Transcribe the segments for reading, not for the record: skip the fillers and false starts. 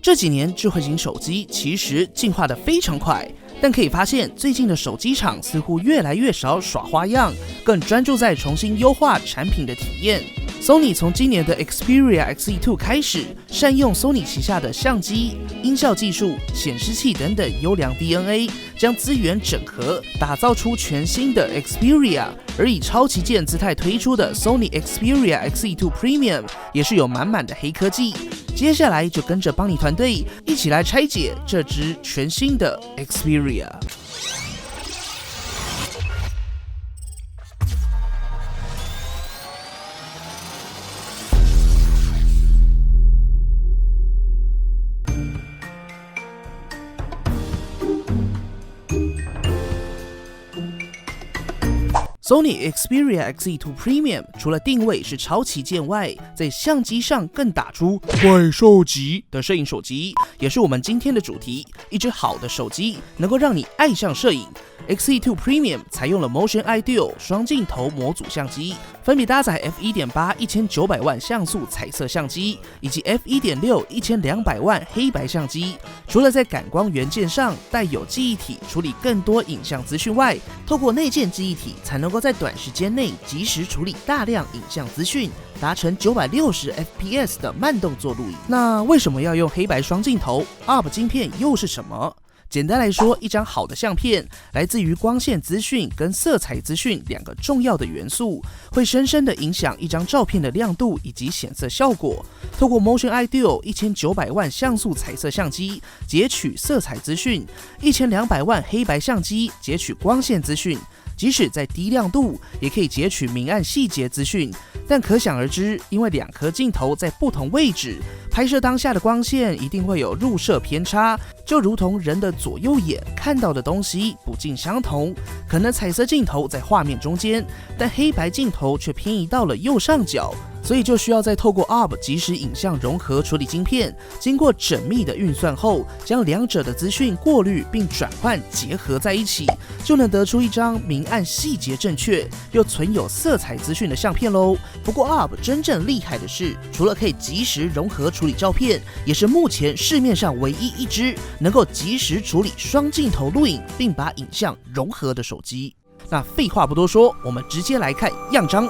这几年智慧型手机其实进化得非常快，但可以发现最近的手机厂似乎越来越少耍花样，更专注在重新优化产品的体验。Sony 从今年的 Xperia XZ2 开始，善用 Sony 旗下的相机、音效技术、显示器等等优良 DNA， 将资源整合，打造出全新的 Xperia。而以超旗舰姿态推出的 Sony Xperia XZ2 Premium 也是有满满的黑科技。接下来就跟着邦尼团队一起来拆解这支全新的 Xperia。Sony Xperia XZ2 Premium 除了定位是超旗舰外，在相机上更打出怪兽级的摄影手机，也是我们今天的主题。一支好的手机能够让你爱上摄影。XZ2 Premium 采用了 Motion Eye Duo 双镜头模组相机，分别搭载 f1.8 1900万像素彩色相机，以及 f1.6 1200万黑白相机。除了在感光元件上带有记忆体处理更多影像资讯外，透过内建记忆体才能够在短时间内及时处理大量影像资讯，达成960 fps 的慢动作录影。那为什么要用黑白双镜头？ ARB 晶片又是什么？简单来说，一张好的相片来自于光线资讯跟色彩资讯两个重要的元素，会深深的影响一张照片的亮度以及显色效果。透过 Motion Eye Duo 1900万像素彩色相机截取色彩资讯，1200万黑白相机截取光线资讯。即使在低亮度，也可以截取明暗细节资讯，但可想而知，因为两颗镜头在不同位置，拍摄当下的光线一定会有入射偏差，就如同人的左右眼看到的东西不尽相同。可能彩色镜头在画面中间，但黑白镜头却偏移到了右上角。所以就需要再透过 ARB 即时影像融合处理晶片，经过缜密的运算后，将两者的资讯过滤并转换结合在一起，就能得出一张明暗细节正确又存有色彩资讯的相片咯。不过 ARB 真正厉害的是，除了可以即时融合处理照片，也是目前市面上唯一一支能够即时处理双镜头录影并把影像融合的手机。那废话不多说，我们直接来看样张。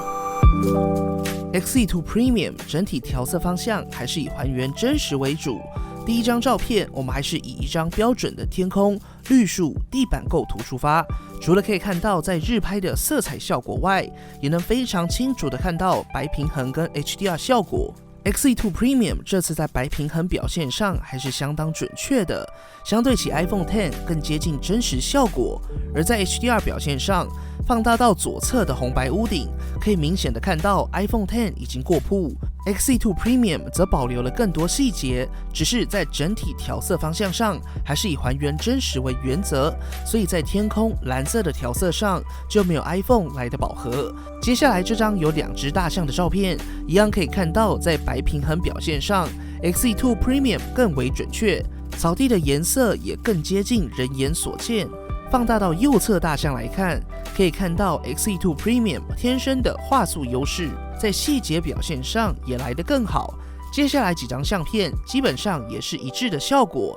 XZ2 Premium 整体调色方向还是以还原真实为主。第一张照片，我们还是以一张标准的天空、绿树、地板构图出发。除了可以看到在日拍的色彩效果外，也能非常清楚的看到白平衡跟 HDR 效果。XZ2 Premium 这次在白平衡表现上还是相当准确的，相对起 iPhone X 更接近真实效果。而在 HDR 表现上，放大到左侧的红白屋顶，可以明显的看到 iPhone X 已经过曝。XZ2 Premium 则保留了更多细节，只是在整体调色方向上还是以还原真实为原则，所以在天空蓝色的调色上就没有 iPhone 来的饱和。接下来这张有两只大象的照片，一样可以看到在白平衡表现上 XZ2 Premium 更为准确，草地的颜色也更接近人眼所见。放大到右侧大象来看，可以看到 XZ2 Premium 天生的画素优势，在细节表现上也来得更好。接下来几张相片基本上也是一致的效果。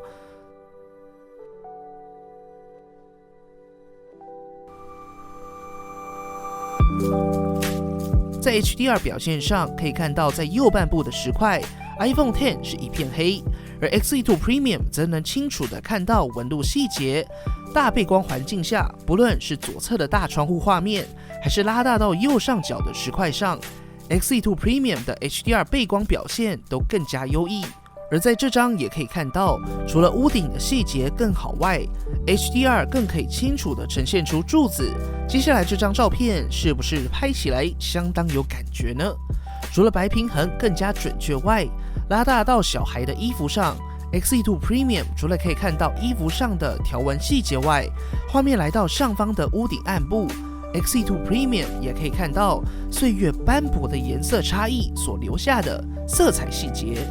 在 HDR 表现上，可以看到在右半部的石块 iPhone X 是一片黑，而 XZ2 Premium 则能清楚地看到纹路细节。大背光环境下，不论是左侧的大窗户画面，还是拉大到右上角的石块上， XZ2 Premium 的 HDR 背光表现都更加优异。而在这张也可以看到，除了屋顶的细节更好外， HDR 更可以清楚地呈现出柱子。接下来这张照片是不是拍起来相当有感觉呢？除了白平衡更加准确外，拉大到小孩的衣服上， XZ2 Premium 除了可以看到衣服上的条纹细节外，画面来到上方的屋顶暗部， XZ2 Premium 也可以看到岁月斑驳的颜色差异所留下的色彩细节。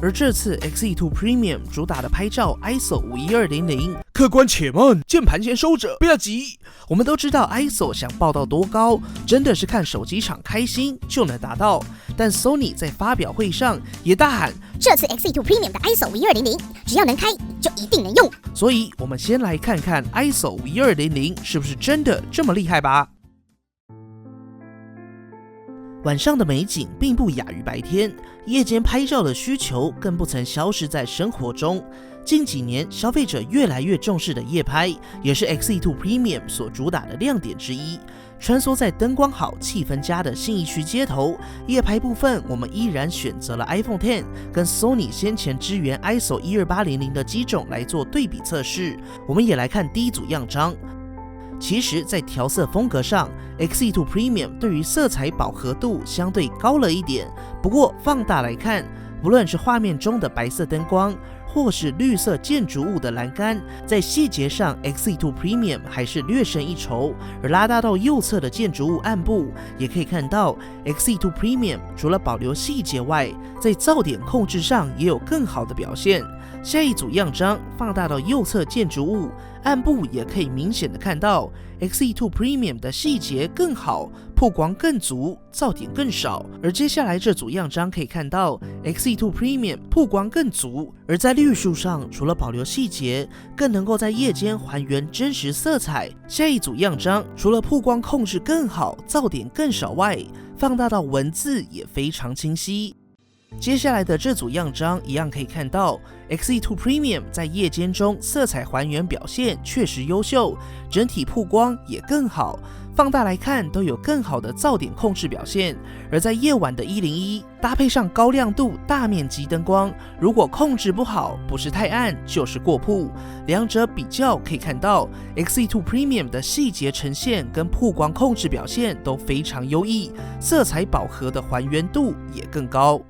而这次 XE2 Premium 主打的拍照 ISO 51200，客官且慢，键盘先收着，不要急。我们都知道 ISO 想报到多高，真的是看手机厂开心就能达到。但 Sony 在发表会上也大喊，这次 XE2 Premium 的 ISO 51200，只要能开就一定能用。所以我们先来看看 ISO 51200是不是真的这么厉害吧。晚上的美景并不亚于白天，夜间拍照的需求更不曾消失在生活中。近几年，消费者越来越重视的夜拍，也是 XE2 Premium 所主打的亮点之一。穿梭在灯光好、气氛佳的信义区街头，夜拍部分我们依然选择了 iPhone X 跟 Sony 先前支援 ISO 12800的机种来做对比测试。我们也来看第一组样张。其实，在调色风格上 ，XE2 Premium 对于色彩饱和度相对高了一点。不过放大来看，不论是画面中的白色灯光，或是绿色建筑物的栏杆，在细节上 XE2 Premium 还是略胜一筹。而拉大到右侧的建筑物暗部，也可以看到 XE2 Premium 除了保留细节外，在噪点控制上也有更好的表现。下一组样张放大到右侧建筑物暗部，也可以明显的看到 XE2 Premium 的细节更好，曝光更足，噪点更少。而接下来这组样张可以看到 XE2 Premium 曝光更足，而在绿树上除了保留细节，更能够在夜间还原真实色彩。下一组样张除了曝光控制更好，噪点更少外，放大到文字也非常清晰。接下来的这组样张一样可以看到 XE2 Premium 在夜间中色彩还原表现确实优秀，整体曝光也更好，放大来看都有更好的噪点控制表现。而在夜晚的101搭配上高亮度大面积灯光，如果控制不好，不是太暗就是过曝。两者比较可以看到 XE2 Premium 的细节呈现跟曝光控制表现都非常优异，色彩饱和的还原度也更高。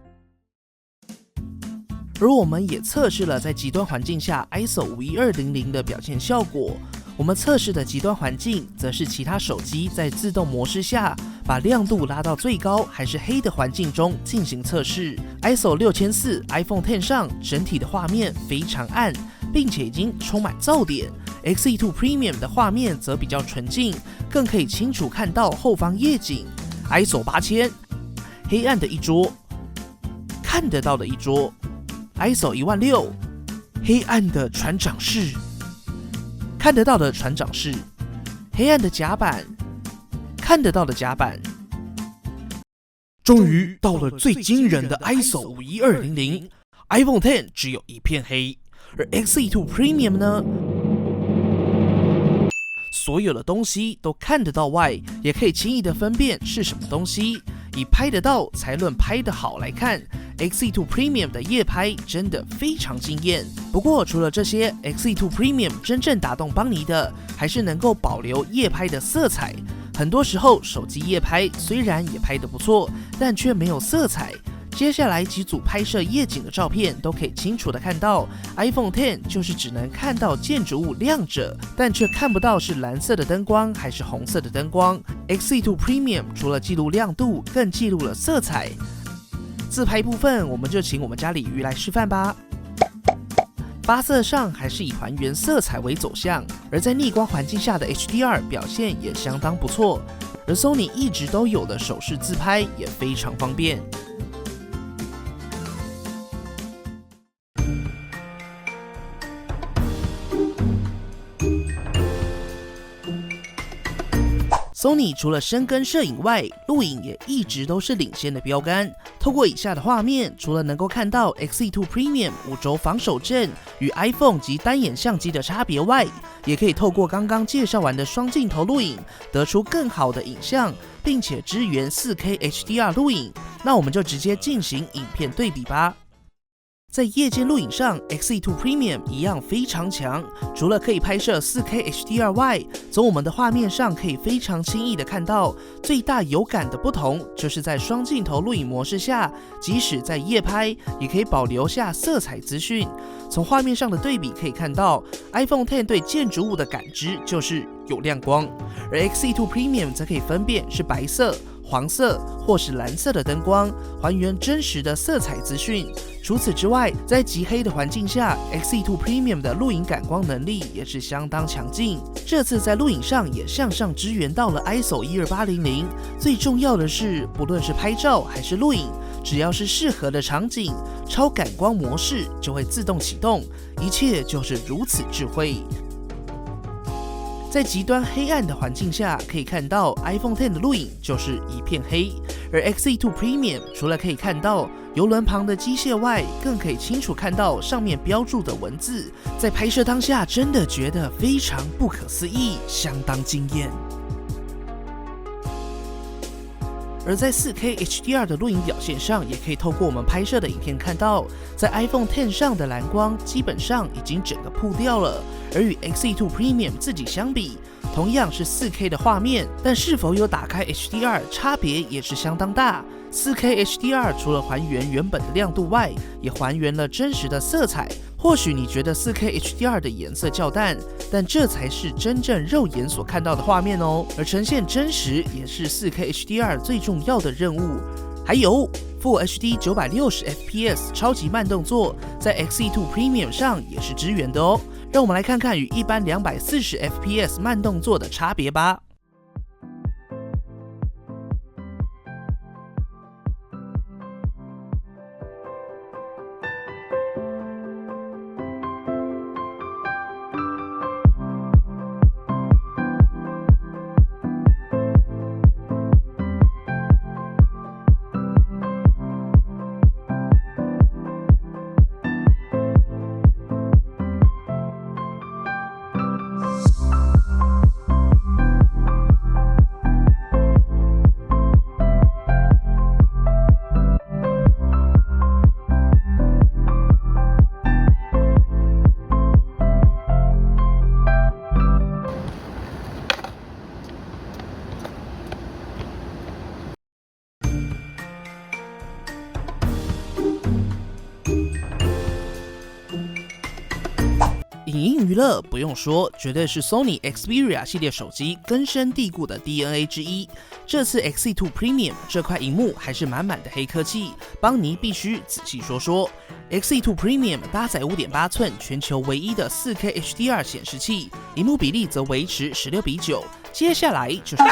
而我们也测试了在极端环境下 ISO 51200的表现效果。我们测试的极端环境，则是其他手机在自动模式下把亮度拉到最高还是黑的环境中进行测试。ISO 6400 iPhone X 上整体的画面非常暗，并且已经充满噪点。XE2 Premium 的画面则比较纯净，更可以清楚看到后方夜景。ISO 8000，黑暗的一桌，看得到的一桌。ISO 16000，黑暗的船长室，看得到的船长室，黑暗的甲板，看得到的甲板。终于到了最惊人的 ISO 51200， iPhone X 只有一片黑，而 XE2 Premium 呢，所有的东西都看得到外，也可以轻易的分辨是什么东西。以拍得到才论拍得好来看， XE2 Premium 的夜拍真的非常惊艳。不过除了这些， XE2 Premium 真正打动邦尼的，还是能够保留夜拍的色彩。很多时候手机夜拍虽然也拍得不错，但却没有色彩。接下来几组拍摄夜景的照片都可以清楚的看到 iPhone X 就是只能看到建筑物亮着，但却看不到是蓝色的灯光还是红色的灯光。 XE2 Premium 除了记录亮度，更记录了色彩。自拍部分我们就请我们家鲤鱼来示范吧。发色上还是以还原色彩为走向，而在逆光环境下的 HDR 表现也相当不错。而 Sony 一直都有的手势自拍也非常方便。Sony 除了深耕摄影外，录影也一直都是领先的标杆。透过以下的画面，除了能够看到 XE2 Premium 5轴防手震与 iPhone 及单眼相机的差别外，也可以透过刚刚介绍完的双镜头录影，得出更好的影像，并且支援 4K HDR 录影。那我们就直接进行影片对比吧。在夜间录影上 ，XE2 Premium 一样非常强。除了可以拍摄 4K HDR 外，从我们的画面上可以非常轻易的看到，最大有感的不同就是在双镜头录影模式下，即使在夜拍，也可以保留下色彩资讯。从画面上的对比可以看到 ，iPhone X 对建筑物的感知就是有亮光，而 XE2 Premium 则可以分辨是白色、黄色或是蓝色的灯光，还原真实的色彩资讯。除此之外，在极黑的环境下 ，XE2 Premium 的录影感光能力也是相当强劲。这次在录影上也向上支援到了 ISO 12800。最重要的是，不论是拍照还是录影，只要是适合的场景，超感光模式就会自动启动，一切就是如此智慧。在极端黑暗的环境下，可以看到 iPhone X 的录影就是一片黑，而 XE2 Premium 除了可以看到油轮旁的机械外，更可以清楚看到上面标注的文字，在拍摄当下真的觉得非常不可思议，相当惊艳。而在 4K HDR 的录影表现上，也可以透过我们拍摄的影片看到，在 iPhone X 上的蓝光基本上已经整个曝掉了，而与 XE2 Premium 自己相比，同样是 4K 的画面，但是否有打开 HDR 差别也是相当大。4K HDR 除了还原原本的亮度外，也还原了真实的色彩。或许你觉得 4K HDR 的颜色较淡，但这才是真正肉眼所看到的画面哦。而呈现真实也是 4K HDR 最重要的任务。还有 Full HD 960fps 超级慢动作，在 XE2 Premium 上也是支援的哦。让我们来看看与一般240fps 慢动作的差别吧。影音娱乐不用说，绝对是 Sony Xperia 系列手机根深蒂固的 DNA 之一。这次 XE2 Premium 这块荧幕还是满满的黑科技，邦尼必须仔细说说。XE2 Premium 搭载 5.8 寸全球唯一的 4K HDR 显示器，荧幕比例则维持16:9。接下来就是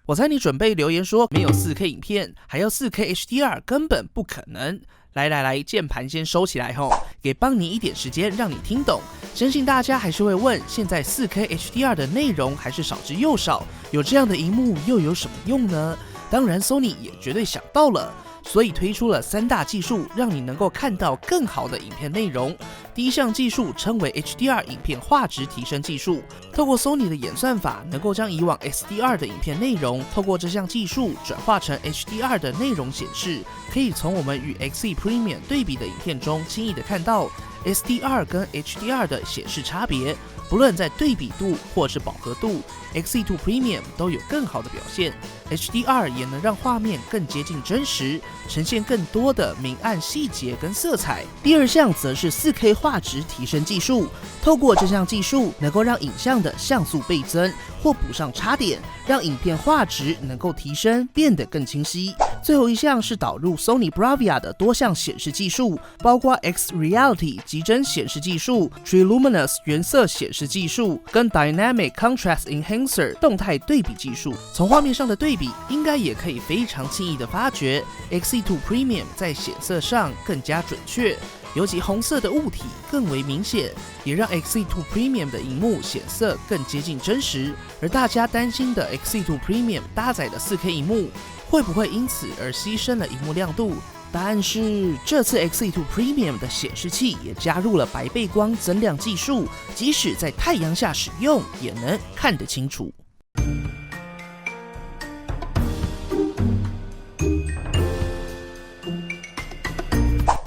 我猜你准备留言说没有 4K 影片，还要 4K HDR， 根本不可能。来，键盘先收起来吼，给邦尼一点时间让你听懂。相信大家还是会问，现在 4K HDR 的内容还是少之又少，有这样的荧幕又有什么用呢？当然 Sony 也绝对想到了，所以推出了3大技术，让你能够看到更好的影片内容。第一项技术称为 HDR 影片画质提升技术，透过 Sony 的演算法，能够将以往 SDR 的影片内容，透过这项技术转化成 HDR 的内容显示，可以从我们与 XE Premium 对比的影片中，轻易的看到 SDR 跟 HDR 的显示差别。不论在对比度或是饱和度 ，XE2 Premium 都有更好的表现。HDR 也能让画面更接近真实，呈现更多的明暗细节跟色彩。第二项则是 4K 画质提升技术，透过这项技术，能够让影像的像素倍增或补上差点，让影片画质能够提升，变得更清晰。最后一项是导入 Sony Bravia 的多项显示技术，包括 X Reality 极帧显示技术、Triluminous 原色显示技术跟 Dynamic Contrast Enhancer 动态对比技术。从画面上的对比，应该也可以非常轻易的发觉 XE2 Premium 在显色上更加准确，尤其红色的物体更为明显，也让 XE2 Premium 的荧幕显色更接近真实。而大家担心的 XE2 Premium 搭载的 4K 荧幕，会不会因此而牺牲了荧幕亮度？答案是，这次 XE2 Premium 的显示器也加入了白背光增亮技术，即使在太阳下使用，也能看得清楚。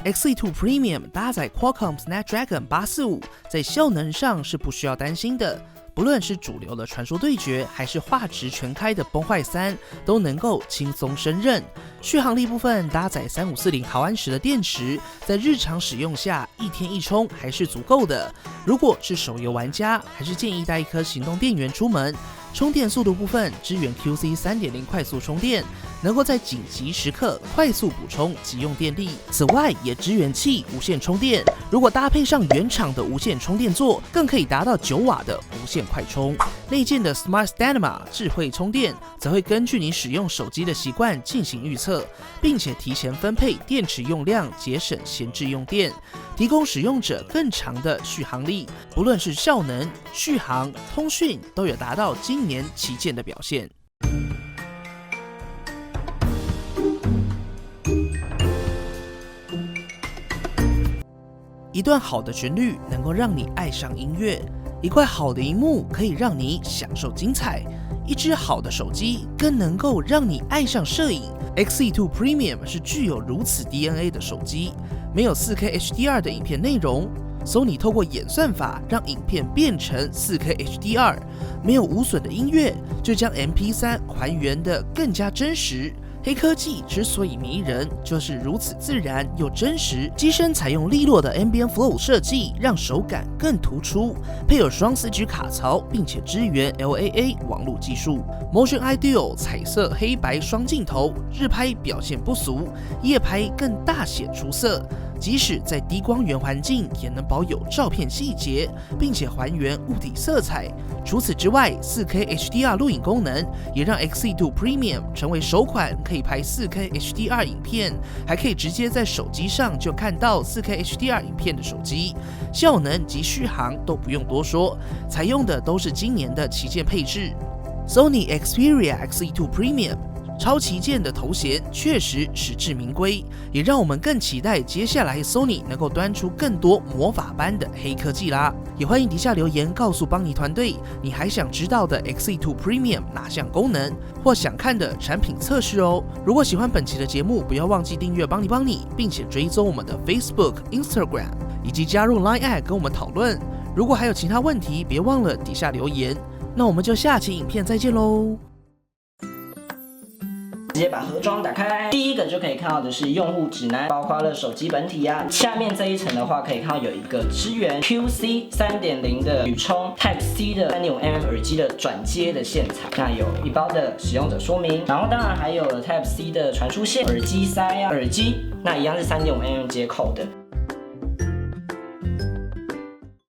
XE2 Premium 搭载 Qualcomm Snapdragon 845，在效能上是不需要担心的。不论是主流的传说对决，还是画质全开的崩坏3，都能够轻松胜任。续航力部分，搭载3540毫安时的电池，在日常使用下1天1充还是足够的。如果是手游玩家，还是建议带一颗行动电源出门。充电速度部分，支援 QC 3.0 快速充电，能够在紧急时刻快速补充急用电力。此外，也支援器无线充电，如果搭配上原厂的无线充电座，更可以达到9瓦的无线快充。内建的 Smart Stamina 智慧充电，则会根据你使用手机的习惯进行预测，并且提前分配电池用量，节省闲置用电，提供使用者更长的续航力。不论是效能、续航、通讯，都有达到今年旗舰的表现。一段好的旋律能够让你爱上音乐，一块好的萤幕可以让你享受精彩，一只好的手机更能够让你爱上摄影。XE2 Premium 是具有如此 DNA 的手机，没有 4K HDR 的影片内容。Sony 透过演算法让影片变成 4K HDR， 没有无损的音乐，就将 MP3 还原得更加真实。黑科技之所以迷人，就是如此自然又真实。机身采用利落的 Ambient Flow 设计，让手感更突出，配有双4G 卡槽，并且支援 LAA 网络技术。Motion Ideal 彩色黑白双镜头，日拍表现不俗，夜拍更大显出色。即使在低光源环境，也能保有照片细节，并且还原物体色彩。除此之外， 4K HDR 录影功能也让 XE2 Premium 成为首款可以拍 4K HDR 影片，还可以直接在手机上就看到 4K HDR 影片的手机。效能及续航都不用多说，采用的都是今年的旗舰配置。Sony Xperia XE2 Premium超旗舰的头衔确实实至名归，也让我们更期待接下来 Sony 能够端出更多魔法般的黑科技啦！也欢迎底下留言告诉邦尼团队，你还想知道的 XE2 Premium 哪项功能，或想看的产品测试哦。如果喜欢本期的节目，不要忘记订阅邦尼，并且追踪我们的 Facebook、Instagram， 以及加入 Line@ 跟我们讨论。如果还有其他问题，别忘了底下留言。那我们就下期影片再见喽！直接把盒装打开，第一个就可以看到的是用户指南，包括了手机本体啊。下面这一层的话，可以看到有一个支援 QC 3.0 的语充 Type C 的 3.5mm 耳机的转接的线材，那有一包的使用者说明，然后当然还有了 Type C 的传输线、耳机塞啊、耳机，那一样是 3.5mm 接口的。